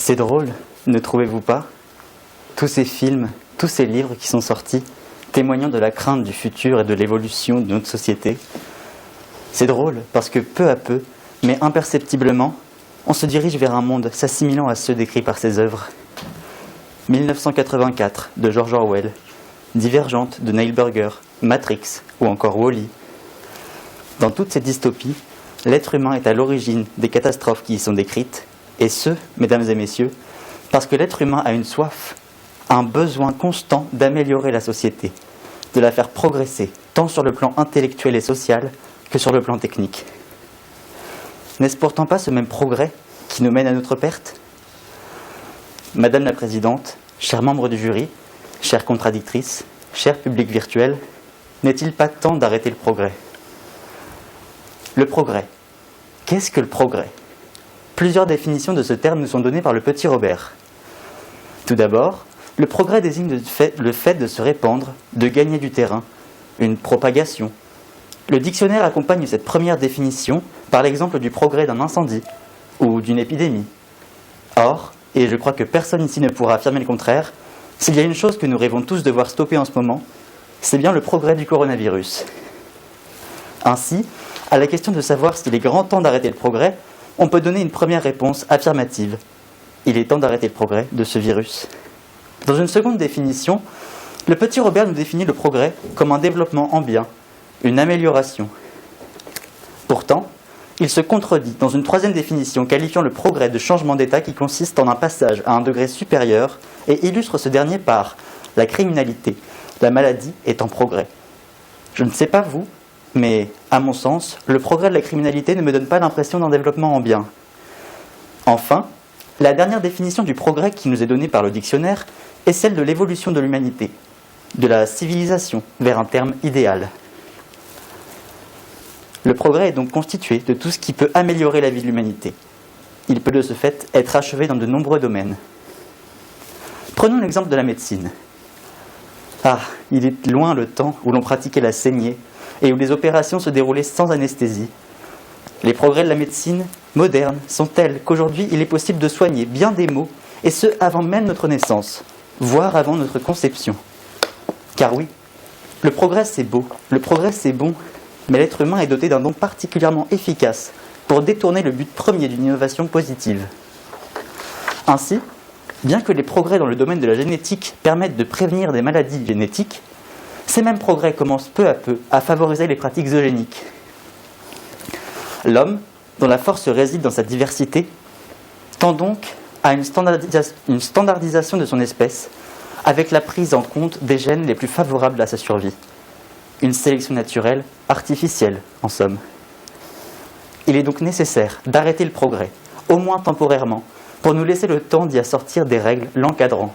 C'est drôle, ne trouvez-vous pas? Tous ces films, tous ces livres qui sont sortis, témoignant de la crainte du futur et de l'évolution de notre société. C'est drôle parce que peu à peu, mais imperceptiblement, on se dirige vers un monde s'assimilant à ceux décrits par ses œuvres. 1984 de George Orwell, Divergente de Neil Burger, Matrix ou encore Wall-E. Dans toutes ces dystopies, l'être humain est à l'origine des catastrophes qui y sont décrites, et ce, mesdames et messieurs, parce que l'être humain a une soif, un besoin constant d'améliorer la société, de la faire progresser, tant sur le plan intellectuel et social que sur le plan technique. N'est-ce pourtant pas ce même progrès qui nous mène à notre perte? Madame la Présidente, chers membres du jury, chères contradictrices, cher public virtuel, n'est-il pas temps d'arrêter le progrès? Le progrès. Qu'est-ce que le progrès? Plusieurs définitions de ce terme nous sont données par le petit Robert. Tout d'abord, le progrès désigne le fait de se répandre, de gagner du terrain, une propagation. Le dictionnaire accompagne cette première définition par l'exemple du progrès d'un incendie ou d'une épidémie. Or, et je crois que personne ici ne pourra affirmer le contraire, s'il y a une chose que nous rêvons tous de voir stopper en ce moment, c'est bien le progrès du coronavirus. Ainsi, à la question de savoir s'il est grand temps d'arrêter le progrès, on peut donner une première réponse affirmative. Il est temps d'arrêter le progrès de ce virus. Dans une seconde définition, le petit Robert nous définit le progrès comme un développement en bien, une amélioration. Pourtant, il se contredit dans une troisième définition qualifiant le progrès de changement d'état qui consiste en un passage à un degré supérieur et illustre ce dernier par la criminalité, la maladie est en progrès. Je ne sais pas vous, mais à mon sens, le progrès de la criminalité ne me donne pas l'impression d'un développement en bien. Enfin, la dernière définition du progrès qui nous est donnée par le dictionnaire est celle de l'évolution de l'humanité, de la civilisation vers un terme idéal. Le progrès est donc constitué de tout ce qui peut améliorer la vie de l'humanité. Il peut de ce fait être achevé dans de nombreux domaines. Prenons l'exemple de la médecine. Ah, il est loin le temps où l'on pratiquait la saignée et où les opérations se déroulaient sans anesthésie. Les progrès de la médecine moderne sont tels qu'aujourd'hui il est possible de soigner bien des maux, et ce avant même notre naissance, voire avant notre conception. Car oui, le progrès c'est beau, le progrès c'est bon, mais l'être humain est doté d'un don particulièrement efficace pour détourner le but premier d'une innovation positive. Ainsi, bien que les progrès dans le domaine de la génétique permettent de prévenir des maladies génétiques, ces mêmes progrès commencent peu à peu à favoriser les pratiques eugéniques. L'homme, dont la force réside dans sa diversité, tend donc à une standardisation de son espèce, avec la prise en compte des gènes les plus favorables à sa survie. Une sélection naturelle, artificielle, en somme. Il est donc nécessaire d'arrêter le progrès, au moins temporairement, pour nous laisser le temps d'y assortir des règles l'encadrant.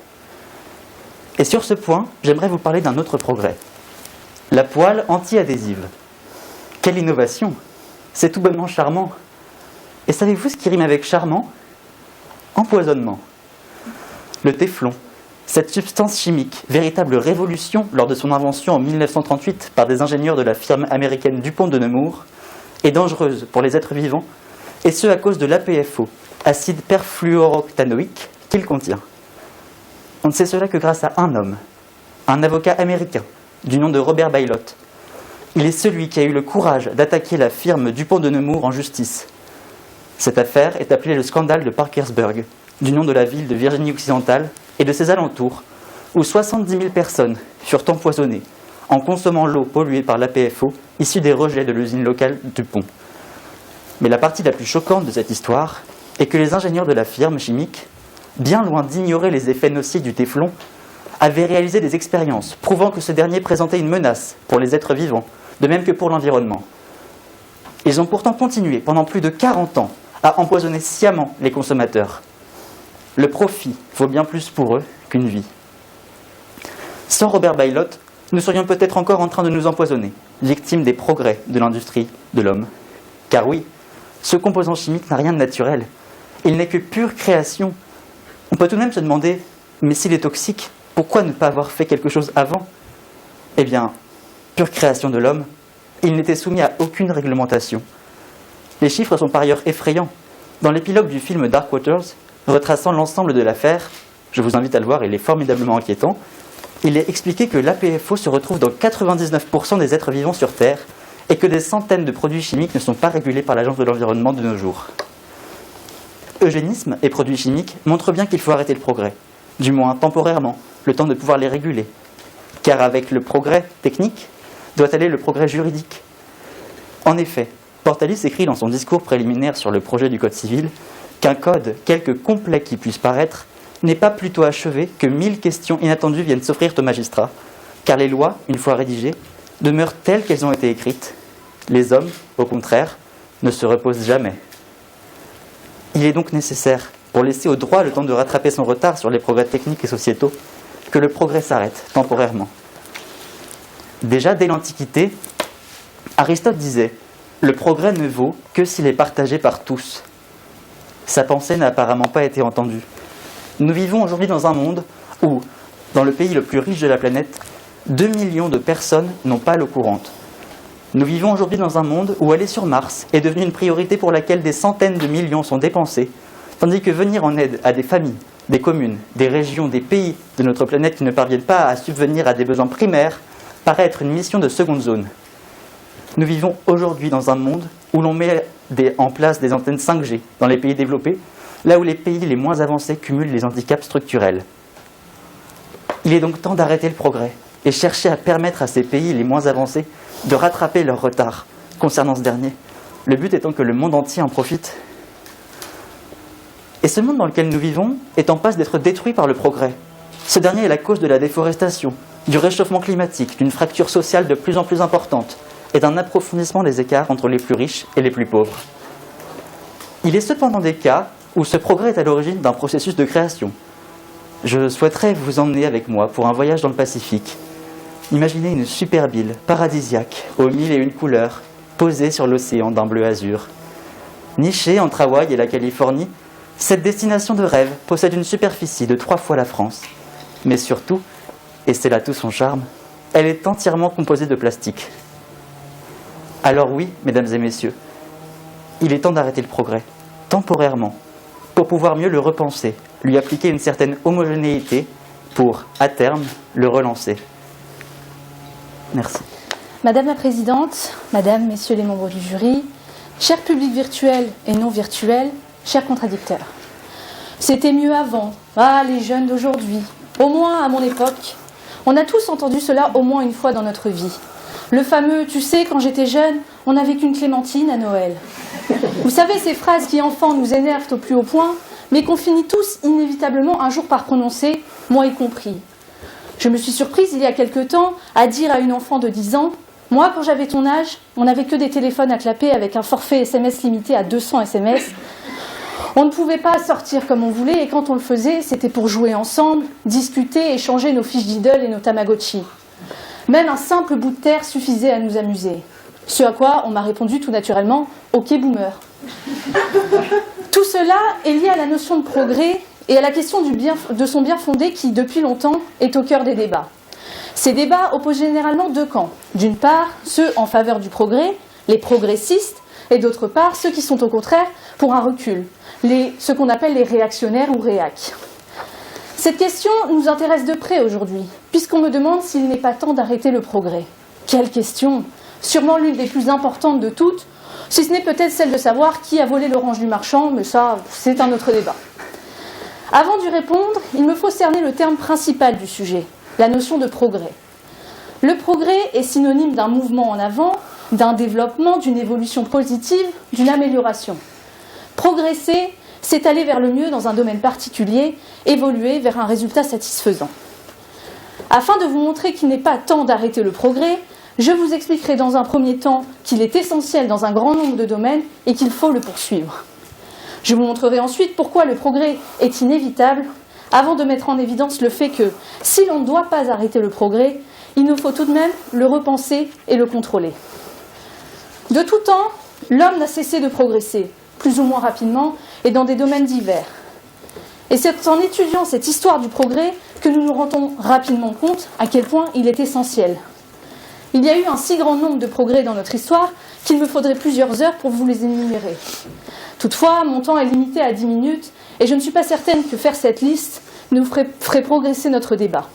Et sur ce point, j'aimerais vous parler d'un autre progrès. La poêle anti-adhésive. Quelle innovation! C'est tout bonnement charmant. Et savez-vous ce qui rime avec charmant? Empoisonnement. Le téflon, cette substance chimique, véritable révolution lors de son invention en 1938 par des ingénieurs de la firme américaine Dupont de Nemours, est dangereuse pour les êtres vivants, et ce à cause de l'APFO, acide perfluorooctanoïque, qu'il contient. On ne sait cela que grâce à un homme, un avocat américain, du nom de Robert Baillot. Il est celui qui a eu le courage d'attaquer la firme Dupont de Nemours en justice. Cette affaire est appelée le scandale de Parkersburg, du nom de la ville de Virginie-Occidentale et de ses alentours, où 70 000 personnes furent empoisonnées en consommant l'eau polluée par l'APFO issue des rejets de l'usine locale Dupont. Mais la partie la plus choquante de cette histoire est que les ingénieurs de la firme chimique, bien loin d'ignorer les effets nocifs du téflon, avaient réalisé des expériences prouvant que ce dernier présentait une menace pour les êtres vivants, de même que pour l'environnement. Ils ont pourtant continué pendant plus de 40 ans à empoisonner sciemment les consommateurs. Le profit vaut bien plus pour eux qu'une vie. Sans Robert Baillot, nous serions peut-être encore en train de nous empoisonner, victimes des progrès de l'industrie de l'homme. Car oui, ce composant chimique n'a rien de naturel. Il n'est que pure création. On peut tout de même se demander, mais s'il est toxique, pourquoi ne pas avoir fait quelque chose avant? Eh bien, pure création de l'homme, il n'était soumis à aucune réglementation. Les chiffres sont par ailleurs effrayants. Dans l'épilogue du film Dark Waters, Retraçant l'ensemble de l'affaire, je vous invite à le voir, il est formidablement inquiétant, il est expliqué que l'APFO se retrouve dans 99% des êtres vivants sur Terre et que des centaines de produits chimiques ne sont pas régulés par l'Agence de l'environnement de nos jours. Eugénisme et produits chimiques montrent bien qu'il faut arrêter le progrès, du moins temporairement, le temps de pouvoir les réguler. Car avec le progrès technique doit aller le progrès juridique. En effet, Portalis écrit dans son discours préliminaire sur le projet du Code civil qu'un code, quelque complet qu'il puisse paraître, n'est pas plutôt achevé que 1000 questions inattendues viennent s'offrir aux magistrats, car les lois, une fois rédigées, demeurent telles qu'elles ont été écrites. Les hommes, au contraire, ne se reposent jamais. Il est donc nécessaire, pour laisser au droit le temps de rattraper son retard sur les progrès techniques et sociétaux, que le progrès s'arrête temporairement. Déjà dès l'Antiquité, Aristote disait « Le progrès ne vaut que s'il est partagé par tous ». Sa pensée n'a apparemment pas été entendue. Nous vivons aujourd'hui dans un monde où, dans le pays le plus riche de la planète, 2 millions de personnes n'ont pas l'eau courante. Nous vivons aujourd'hui dans un monde où aller sur Mars est devenu une priorité pour laquelle des centaines de millions sont dépensés, tandis que venir en aide à des familles, des communes, des régions, des pays de notre planète qui ne parviennent pas à subvenir à des besoins primaires paraît être une mission de seconde zone. Nous vivons aujourd'hui dans un monde où l'on met en place des antennes 5G dans les pays développés, là où les pays les moins avancés cumulent les handicaps structurels. Il est donc temps d'arrêter le progrès et chercher à permettre à ces pays les moins avancés de rattraper leur retard concernant ce dernier, le but étant que le monde entier en profite. Et ce monde dans lequel nous vivons est en passe d'être détruit par le progrès. Ce dernier est la cause de la déforestation, du réchauffement climatique, d'une fracture sociale de plus en plus importante et d'un approfondissement des écarts entre les plus riches et les plus pauvres. Il est cependant des cas où ce progrès est à l'origine d'un processus de création. Je souhaiterais vous emmener avec moi pour un voyage dans le Pacifique. Imaginez une superbe île paradisiaque, aux 1001 couleurs, posée sur l'océan d'un bleu azur. Nichée entre Hawaï et la Californie, cette destination de rêve possède une superficie de 3 fois la France. Mais surtout, et c'est là tout son charme, elle est entièrement composée de plastique. Alors oui, mesdames et messieurs, il est temps d'arrêter le progrès, temporairement, pour pouvoir mieux le repenser, lui appliquer une certaine homogénéité pour, à terme, le relancer. Merci. Madame la Présidente, Madame, Messieurs les membres du jury, chers publics virtuels et non virtuels, chers contradicteurs. C'était mieux avant, les jeunes d'aujourd'hui, au moins à mon époque. On a tous entendu cela au moins une fois dans notre vie. Le fameux « tu sais, quand j'étais jeune, on n'avait qu'une clémentine à Noël ». Vous savez, ces phrases qui enfants nous énervent au plus haut point, mais qu'on finit tous inévitablement un jour par prononcer, moi y compris. Je me suis surprise il y a quelque temps à dire à une enfant de 10 ans « Moi, quand j'avais ton âge, on n'avait que des téléphones à clapper avec un forfait SMS limité à 200 SMS. On ne pouvait pas sortir comme on voulait et quand on le faisait, c'était pour jouer ensemble, discuter, échanger nos fiches d'idoles et nos Tamagotchi. Même un simple bout de terre suffisait à nous amuser. » Ce à quoi on m'a répondu tout naturellement « Ok, boomer ». Tout cela est lié à la notion de progrès et à la question de son bien fondé qui, depuis longtemps, est au cœur des débats. Ces débats opposent généralement 2 camps. D'une part, ceux en faveur du progrès, les progressistes, et d'autre part, ceux qui sont au contraire pour un recul, ce qu'on appelle les réactionnaires ou réacs. Cette question nous intéresse de près aujourd'hui, puisqu'on me demande s'il n'est pas temps d'arrêter le progrès. Quelle question! Sûrement l'une des plus importantes de toutes, si ce n'est peut-être celle de savoir qui a volé l'orange du marchand, mais ça, c'est un autre débat. Avant d'y répondre, il me faut cerner le terme principal du sujet, la notion de progrès. Le progrès est synonyme d'un mouvement en avant, d'un développement, d'une évolution positive, d'une amélioration. Progresser, c'est aller vers le mieux dans un domaine particulier, évoluer vers un résultat satisfaisant. Afin de vous montrer qu'il n'est pas temps d'arrêter le progrès, je vous expliquerai dans un premier temps qu'il est essentiel dans un grand nombre de domaines et qu'il faut le poursuivre. Je vous montrerai ensuite pourquoi le progrès est inévitable, avant de mettre en évidence le fait que, si l'on ne doit pas arrêter le progrès, il nous faut tout de même le repenser et le contrôler. De tout temps, l'homme n'a cessé de progresser, plus ou moins rapidement, et dans des domaines divers. Et c'est en étudiant cette histoire du progrès que nous nous rendons rapidement compte à quel point il est essentiel. Il y a eu un si grand nombre de progrès dans notre histoire qu'il me faudrait plusieurs heures pour vous les énumérer. Toutefois, mon temps est limité à 10 minutes et je ne suis pas certaine que faire cette liste nous ferait progresser notre débat.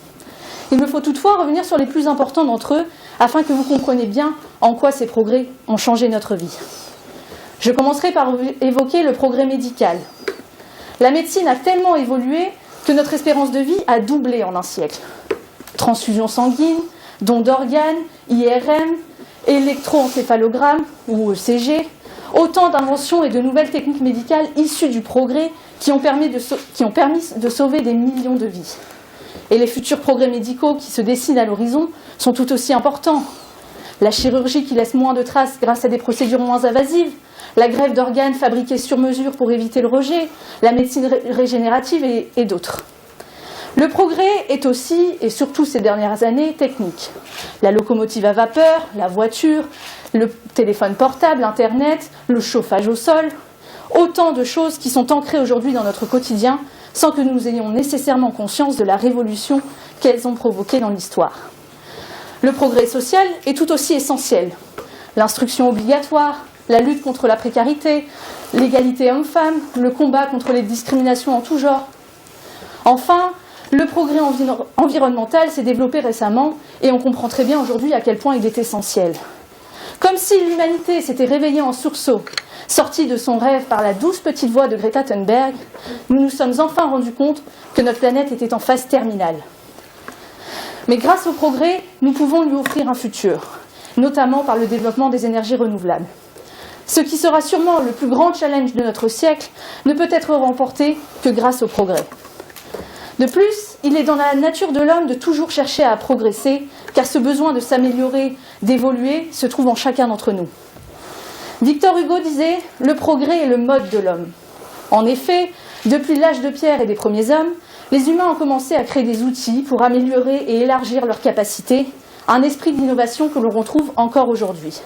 Il me faut toutefois revenir sur les plus importants d'entre eux, afin que vous compreniez bien en quoi ces progrès ont changé notre vie. Je commencerai par évoquer le progrès médical. La médecine a tellement évolué que notre espérance de vie a doublé en un siècle. Transfusion sanguine, don d'organes, IRM, électroencéphalogramme ou ECG, autant d'inventions et de nouvelles techniques médicales issues du progrès qui ont permis de sauver des millions de vies. Et les futurs progrès médicaux qui se dessinent à l'horizon sont tout aussi importants. La chirurgie qui laisse moins de traces grâce à des procédures moins invasives, la greffe d'organes fabriquée sur mesure pour éviter le rejet, la médecine régénérative et d'autres. Le progrès est aussi, et surtout ces dernières années, technique. La locomotive à vapeur, la voiture, le téléphone portable, Internet, le chauffage au sol, autant de choses qui sont ancrées aujourd'hui dans notre quotidien sans que nous ayons nécessairement conscience de la révolution qu'elles ont provoquée dans l'histoire. Le progrès social est tout aussi essentiel. L'instruction obligatoire, la lutte contre la précarité, l'égalité homme-femme, le combat contre les discriminations en tout genre. Enfin, le progrès environnemental s'est développé récemment et on comprend très bien aujourd'hui à quel point il est essentiel. Comme si l'humanité s'était réveillée en sursaut, sortie de son rêve par la douce petite voix de Greta Thunberg, nous nous sommes enfin rendus compte que notre planète était en phase terminale. Mais grâce au progrès, nous pouvons lui offrir un futur, notamment par le développement des énergies renouvelables. Ce qui sera sûrement le plus grand challenge de notre siècle ne peut être remporté que grâce au progrès. De plus, il est dans la nature de l'homme de toujours chercher à progresser, car ce besoin de s'améliorer, d'évoluer, se trouve en chacun d'entre nous. Victor Hugo disait « Le progrès est le mode de l'homme ». En effet, depuis l'âge de pierre et des premiers hommes, les humains ont commencé à créer des outils pour améliorer et élargir leurs capacités, un esprit d'innovation que l'on retrouve encore aujourd'hui.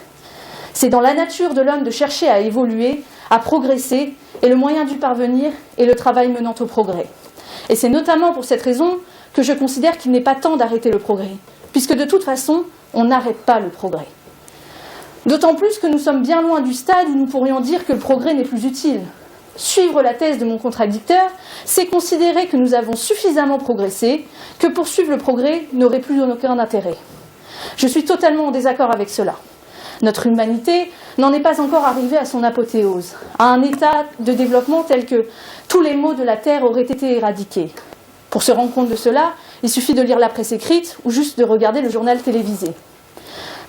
C'est dans la nature de l'homme de chercher à évoluer, à progresser, et le moyen d'y parvenir est le travail menant au progrès. Et c'est notamment pour cette raison que je considère qu'il n'est pas temps d'arrêter le progrès, puisque de toute façon, on n'arrête pas le progrès. D'autant plus que nous sommes bien loin du stade où nous pourrions dire que le progrès n'est plus utile. Suivre la thèse de mon contradicteur, c'est considérer que nous avons suffisamment progressé, que poursuivre le progrès n'aurait plus aucun intérêt. Je suis totalement en désaccord avec cela. Notre humanité n'en est pas encore arrivée à son apothéose, à un état de développement tel que tous les maux de la Terre auraient été éradiqués. Pour se rendre compte de cela, il suffit de lire la presse écrite ou juste de regarder le journal télévisé.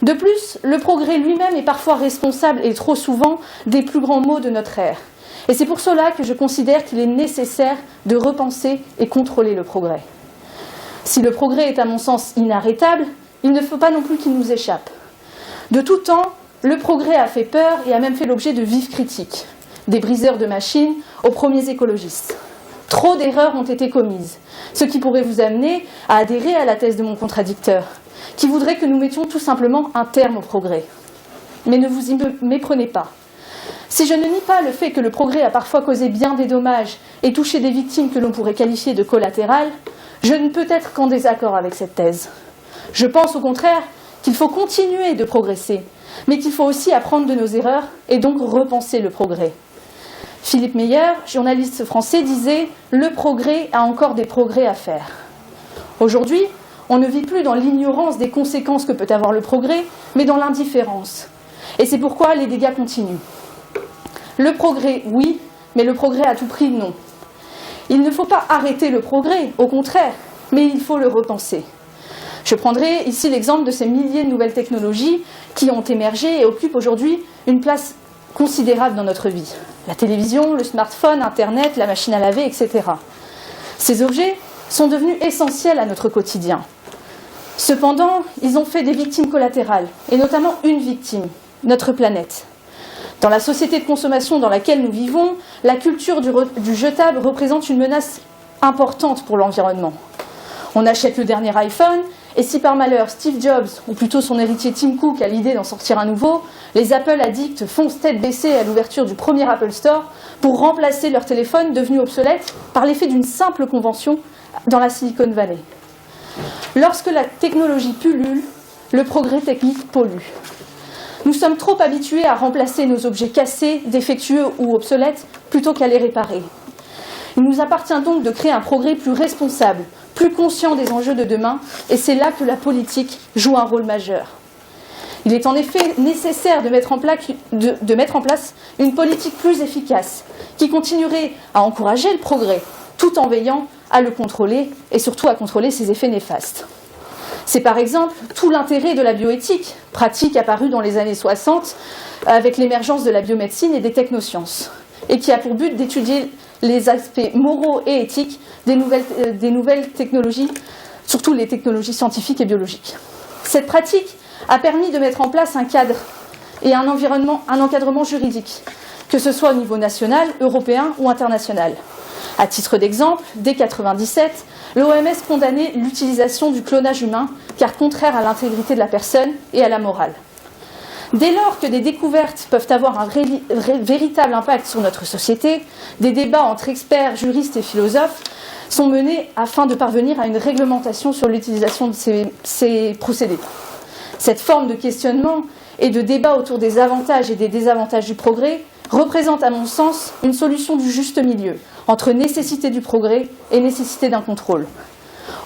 De plus, le progrès lui-même est parfois responsable et trop souvent des plus grands maux de notre ère. Et c'est pour cela que je considère qu'il est nécessaire de repenser et contrôler le progrès. Si le progrès est à mon sens inarrêtable, il ne faut pas non plus qu'il nous échappe. De tout temps, le progrès a fait peur et a même fait l'objet de vives critiques, des briseurs de machines aux premiers écologistes. Trop d'erreurs ont été commises, ce qui pourrait vous amener à adhérer à la thèse de mon contradicteur, qui voudrait que nous mettions tout simplement un terme au progrès. Mais ne vous y méprenez pas. Si je ne nie pas le fait que le progrès a parfois causé bien des dommages et touché des victimes que l'on pourrait qualifier de collatérales, je ne peux être qu'en désaccord avec cette thèse. Je pense au contraire qu'il faut continuer de progresser, mais qu'il faut aussi apprendre de nos erreurs et donc repenser le progrès. Philippe Meyer, journaliste français, disait « Le progrès a encore des progrès à faire ». Aujourd'hui, on ne vit plus dans l'ignorance des conséquences que peut avoir le progrès, mais dans l'indifférence. Et c'est pourquoi les dégâts continuent. Le progrès, oui, mais le progrès à tout prix, non. Il ne faut pas arrêter le progrès, au contraire, mais il faut le repenser. Je prendrai ici l'exemple de ces milliers de nouvelles technologies qui ont émergé et occupent aujourd'hui une place considérable dans notre vie. La télévision, le smartphone, Internet, la machine à laver, etc. Ces objets sont devenus essentiels à notre quotidien. Cependant, ils ont fait des victimes collatérales, et notamment une victime, notre planète. Dans la société de consommation dans laquelle nous vivons, la culture du jetable représente une menace importante pour l'environnement. On achète le dernier iPhone, et si par malheur Steve Jobs, ou plutôt son héritier Tim Cook, a l'idée d'en sortir un nouveau, les Apple addicts foncent tête baissée à l'ouverture du premier Apple Store pour remplacer leur téléphone devenu obsolète par l'effet d'une simple convention dans la Silicon Valley. Lorsque la technologie pullule, le progrès technique pollue. Nous sommes trop habitués à remplacer nos objets cassés, défectueux ou obsolètes plutôt qu'à les réparer. Il nous appartient donc de créer un progrès plus responsable, plus conscient des enjeux de demain, et c'est là que la politique joue un rôle majeur. Il est en effet nécessaire de mettre en place une politique plus efficace, qui continuerait à encourager le progrès, tout en veillant à le contrôler, et surtout à contrôler ses effets néfastes. C'est par exemple tout l'intérêt de la bioéthique, pratique apparue dans les années 60 avec l'émergence de la biomédecine et des technosciences, et qui a pour but d'étudier les aspects moraux et éthiques des nouvelles technologies, surtout les technologies scientifiques et biologiques. Cette pratique a permis de mettre en place un cadre et un encadrement juridique, que ce soit au niveau national, européen ou international. À titre d'exemple, dès 1997, l'OMS condamnait l'utilisation du clonage humain, car contraire à l'intégrité de la personne et à la morale. Dès lors que des découvertes peuvent avoir un véritable impact sur notre société, des débats entre experts, juristes et philosophes sont menés afin de parvenir à une réglementation sur l'utilisation de ces procédés. Cette forme de questionnement et de débat autour des avantages et des désavantages du progrès représente, à mon sens, une solution du juste milieu entre nécessité du progrès et nécessité d'un contrôle.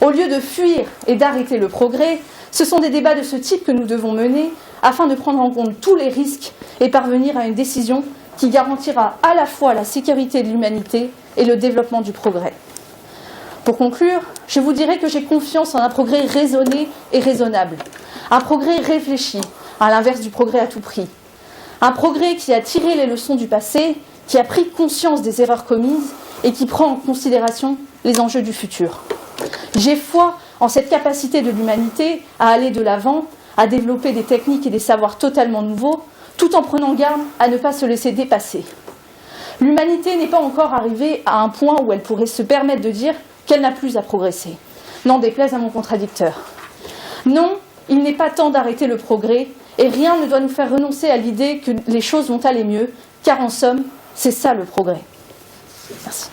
Au lieu de fuir et d'arrêter le progrès, ce sont des débats de ce type que nous devons mener afin de prendre en compte tous les risques et parvenir à une décision qui garantira à la fois la sécurité de l'humanité et le développement du progrès. Pour conclure, je vous dirai que j'ai confiance en un progrès raisonné et raisonnable, un progrès réfléchi, à l'inverse du progrès à tout prix, un progrès qui a tiré les leçons du passé, qui a pris conscience des erreurs commises et qui prend en considération les enjeux du futur. J'ai foi en cette capacité de l'humanité à aller de l'avant, à développer des techniques et des savoirs totalement nouveaux, tout en prenant garde à ne pas se laisser dépasser. L'humanité n'est pas encore arrivée à un point où elle pourrait se permettre de dire qu'elle n'a plus à progresser. N'en déplaise à mon contradicteur. Non, il n'est pas temps d'arrêter le progrès, et rien ne doit nous faire renoncer à l'idée que les choses vont aller mieux, car en somme, c'est ça le progrès. Merci.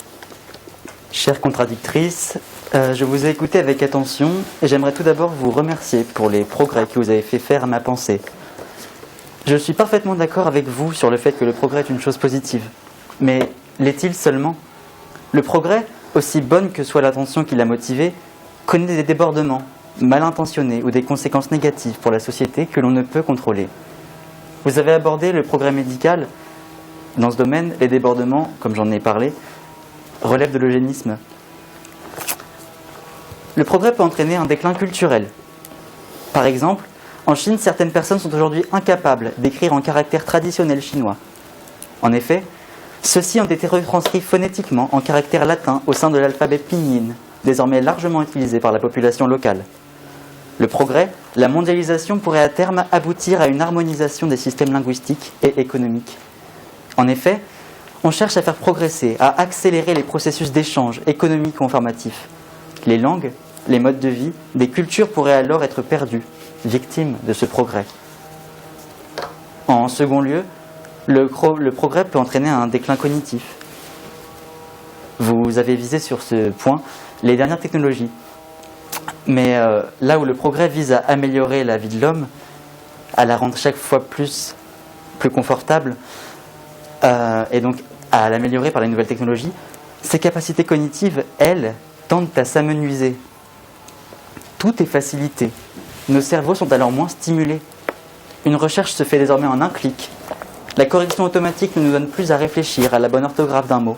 Chère contradictrice, je vous ai écouté avec attention et j'aimerais tout d'abord vous remercier pour les progrès que vous avez fait faire à ma pensée. Je suis parfaitement d'accord avec vous sur le fait que le progrès est une chose positive. Mais l'est-il seulement ? Le progrès, aussi bonne que soit l'intention qui l'a motivé, connaît des débordements, mal intentionnés ou des conséquences négatives pour la société que l'on ne peut contrôler. Vous avez abordé le progrès médical. Dans ce domaine, les débordements, comme j'en ai parlé, relèvent de l'eugénisme. Le progrès peut entraîner un déclin culturel. Par exemple, en Chine, certaines personnes sont aujourd'hui incapables d'écrire en caractère traditionnel chinois. En effet, ceux-ci ont été retranscrits phonétiquement en caractère latin au sein de l'alphabet pinyin, désormais largement utilisé par la population locale. Le progrès, la mondialisation pourrait à terme aboutir à une harmonisation des systèmes linguistiques et économiques. En effet, on cherche à faire progresser, à accélérer les processus d'échange économiques ou informatifs. Les langues, les modes de vie, des cultures pourraient alors être perdues, victimes de ce progrès. En second lieu, le progrès peut entraîner un déclin cognitif. Vous avez visé sur ce point les dernières technologies. Mais là où le progrès vise à améliorer la vie de l'homme, à la rendre chaque fois plus confortable, et donc à l'améliorer par les nouvelles technologies, ses capacités cognitives, elles, tendent à s'amenuiser. Tout est facilité. Nos cerveaux sont alors moins stimulés. Une recherche se fait désormais en un clic. La correction automatique ne nous donne plus à réfléchir à la bonne orthographe d'un mot.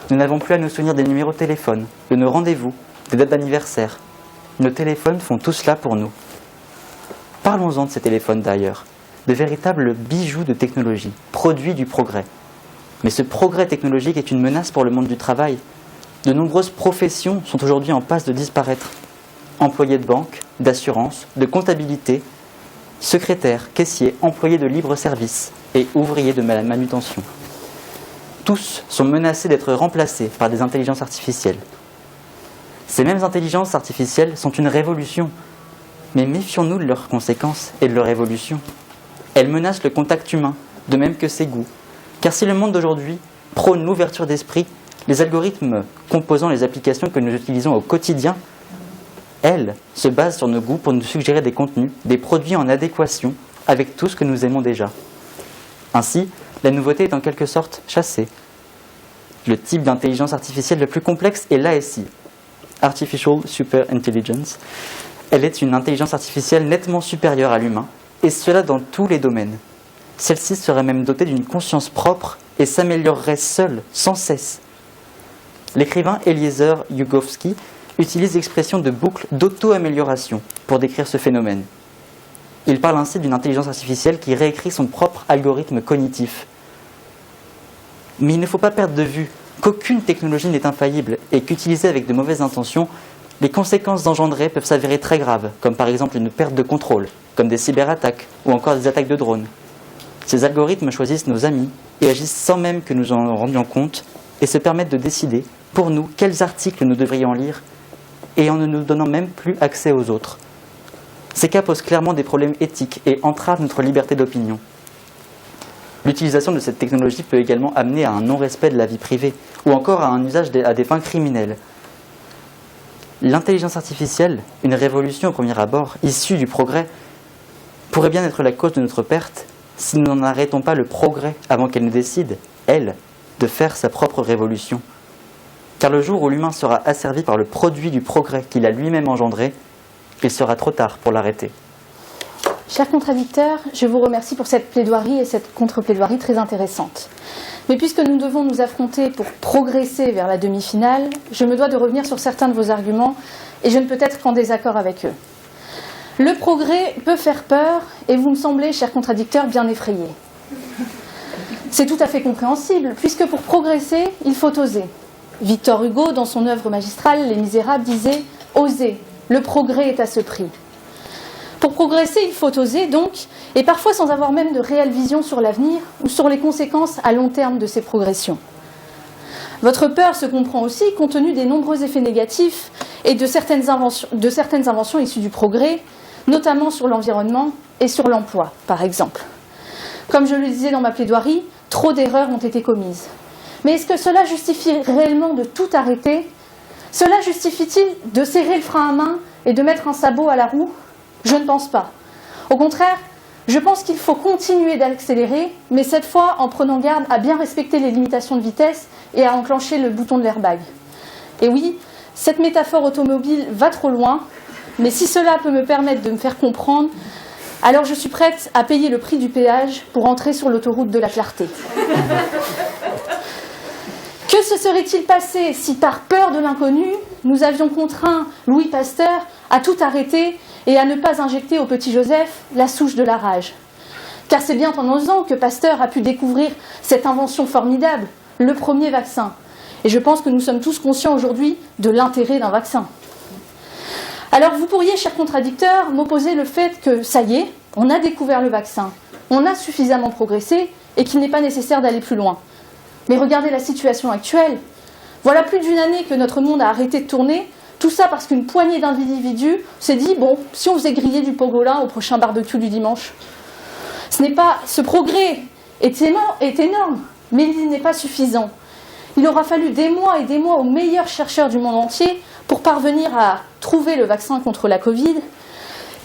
Nous n'avons plus à nous souvenir des numéros de téléphone, de nos rendez-vous, des dates d'anniversaire. Nos téléphones font tout cela pour nous. Parlons-en de ces téléphones d'ailleurs, de véritables bijoux de technologie, produits du progrès. Mais ce progrès technologique est une menace pour le monde du travail. De nombreuses professions sont aujourd'hui en passe de disparaître. Employés de banque, d'assurance, de comptabilité, secrétaires, caissiers, employés de libre service et ouvriers de manutention. Tous sont menacés d'être remplacés par des intelligences artificielles. Ces mêmes intelligences artificielles sont une révolution. Mais méfions-nous de leurs conséquences et de leur évolution. Elles menacent le contact humain, de même que ses goûts. Car si le monde d'aujourd'hui prône l'ouverture d'esprit, les algorithmes composant les applications que nous utilisons au quotidien, elles se basent sur nos goûts pour nous suggérer des contenus, des produits en adéquation avec tout ce que nous aimons déjà. Ainsi, la nouveauté est en quelque sorte chassée. le type d'intelligence artificielle le plus complexe est l'ASI, Artificial Super Intelligence. Elle est une intelligence artificielle nettement supérieure à l'humain, et cela dans tous les domaines. Celle-ci serait même dotée d'une conscience propre et s'améliorerait seule, sans cesse. L'écrivain Eliezer Yudkowsky utilise l'expression de boucle d'auto-amélioration pour décrire ce phénomène. Il parle ainsi d'une intelligence artificielle qui réécrit son propre algorithme cognitif. Mais il ne faut pas perdre de vue qu'aucune technologie n'est infaillible et qu'utilisée avec de mauvaises intentions, les conséquences engendrées peuvent s'avérer très graves, comme par exemple une perte de contrôle, comme des cyberattaques ou encore des attaques de drones. Ces algorithmes choisissent nos amis et agissent sans même que nous en rendions compte et se permettent de décider pour nous quels articles nous devrions lire et en ne nous donnant même plus accès aux autres. Ces cas posent clairement des problèmes éthiques et entravent notre liberté d'opinion. L'utilisation de cette technologie peut également amener à un non-respect de la vie privée ou encore à un usage à des fins criminelles. L'intelligence artificielle, une révolution au premier abord, issue du progrès, pourrait bien être la cause de notre perte si nous n'en arrêtons pas le progrès avant qu'elle ne décide, elle, de faire sa propre révolution. Car le jour où l'humain sera asservi par le produit du progrès qu'il a lui-même engendré, il sera trop tard pour l'arrêter. Chers contradicteurs, je vous remercie pour cette plaidoirie et cette contre-plaidoirie très intéressante. Mais puisque nous devons nous affronter pour progresser vers la demi-finale, je me dois de revenir sur certains de vos arguments et je ne peux être qu'en désaccord avec eux. Le progrès peut faire peur et vous me semblez, chers contradicteurs, bien effrayés. C'est tout à fait compréhensible, puisque pour progresser, il faut oser. Victor Hugo, dans son œuvre magistrale, Les Misérables, disait « Osez, le progrès est à ce prix ». Pour progresser, il faut oser donc, et parfois sans avoir même de réelle vision sur l'avenir ou sur les conséquences à long terme de ces progressions. Votre peur se comprend aussi compte tenu des nombreux effets négatifs et de certaines inventions issues du progrès, notamment sur l'environnement et sur l'emploi, par exemple. Comme je le disais dans ma plaidoirie, trop d'erreurs ont été commises. Mais est-ce que cela justifie réellement de tout arrêter? Cela justifie-t-il de serrer le frein à main et de mettre un sabot à la roue? Je ne pense pas. Au contraire, je pense qu'il faut continuer d'accélérer, mais cette fois en prenant garde à bien respecter les limitations de vitesse et à enclencher le bouton de l'airbag. Et oui, cette métaphore automobile va trop loin, mais si cela peut me permettre de me faire comprendre, alors je suis prête à payer le prix du péage pour entrer sur l'autoroute de la clarté. Que se serait-il passé si, par peur de l'inconnu, nous avions contraint Louis Pasteur à tout arrêter et à ne pas injecter au petit Joseph la souche de la rage? Car c'est bien en osant que Pasteur a pu découvrir cette invention formidable, le premier vaccin. Et je pense que nous sommes tous conscients aujourd'hui de l'intérêt d'un vaccin. Alors vous pourriez, chers contradicteurs, m'opposer le fait que, ça y est, on a découvert le vaccin, on a suffisamment progressé et qu'il n'est pas nécessaire d'aller plus loin. Mais regardez la situation actuelle. Voilà plus d'une année que notre monde a arrêté de tourner, tout ça parce qu'une poignée d'individus s'est dit, bon, si on faisait griller du pangolin au prochain barbecue du dimanche. Ce progrès est énorme, mais il n'est pas suffisant. Il aura fallu des mois et des mois aux meilleurs chercheurs du monde entier pour parvenir à trouver le vaccin contre la Covid.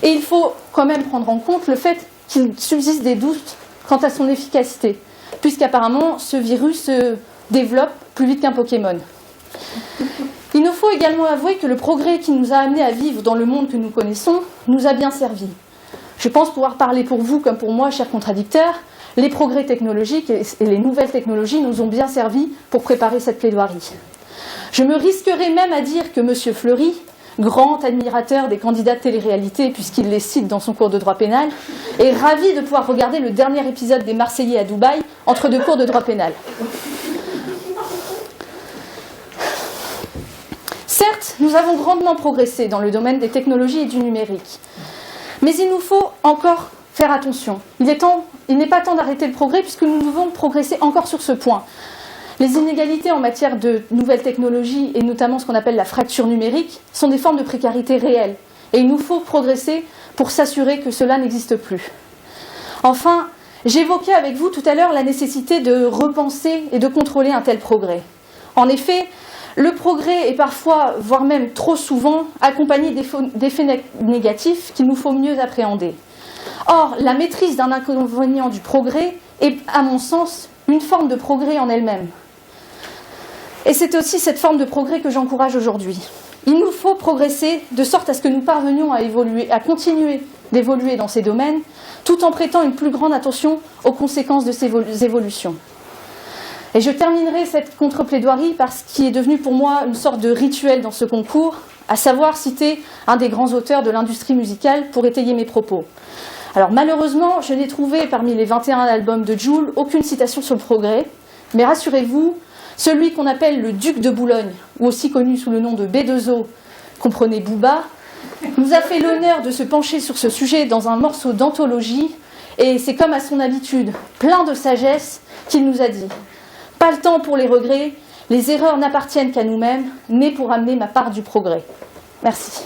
Et il faut quand même prendre en compte le fait qu'il subsiste des doutes quant à son efficacité, puisqu'apparemment ce virus se développe plus vite qu'un Pokémon. Il nous faut également avouer que le progrès qui nous a amenés à vivre dans le monde que nous connaissons nous a bien servi. Je pense pouvoir parler pour vous comme pour moi, chers contradicteurs. Les progrès technologiques et les nouvelles technologies nous ont bien servi pour préparer cette plaidoirie. Je me risquerais même à dire que M. Fleury, grand admirateur des candidats de télé-réalité puisqu'il les cite dans son cours de droit pénal, est ravi de pouvoir regarder le dernier épisode des Marseillais à Dubaï entre deux cours de droit pénal. Certes, nous avons grandement progressé dans le domaine des technologies et du numérique. Mais il nous faut encore faire attention. Il n'est pas temps d'arrêter le progrès puisque nous devons progresser encore sur ce point. Les inégalités en matière de nouvelles technologies et notamment ce qu'on appelle la fracture numérique sont des formes de précarité réelles. Et il nous faut progresser pour s'assurer que cela n'existe plus. Enfin, j'évoquais avec vous tout à l'heure la nécessité de repenser et de contrôler un tel progrès. En effet, le progrès est parfois, voire même trop souvent, accompagné d'effets négatifs qu'il nous faut mieux appréhender. Or, la maîtrise d'un inconvénient du progrès est, à mon sens, une forme de progrès en elle-même. Et c'est aussi cette forme de progrès que j'encourage aujourd'hui. Il nous faut progresser de sorte à ce que nous parvenions à évoluer, à continuer d'évoluer dans ces domaines, tout en prêtant une plus grande attention aux conséquences de ces évolutions. Et je terminerai cette contre-plaidoirie par ce qui est devenu pour moi une sorte de rituel dans ce concours, à savoir citer un des grands auteurs de l'industrie musicale pour étayer mes propos. Alors malheureusement, je n'ai trouvé parmi les 21 albums de Jul aucune citation sur le progrès, mais rassurez-vous, celui qu'on appelle le Duc de Boulogne, ou aussi connu sous le nom de B2O, comprenez Booba, nous a fait l'honneur de se pencher sur ce sujet dans un morceau d'anthologie, et c'est comme à son habitude, plein de sagesse, qu'il nous a dit « Pas le temps pour les regrets, les erreurs n'appartiennent qu'à nous-mêmes, nés pour amener ma part du progrès. » Merci.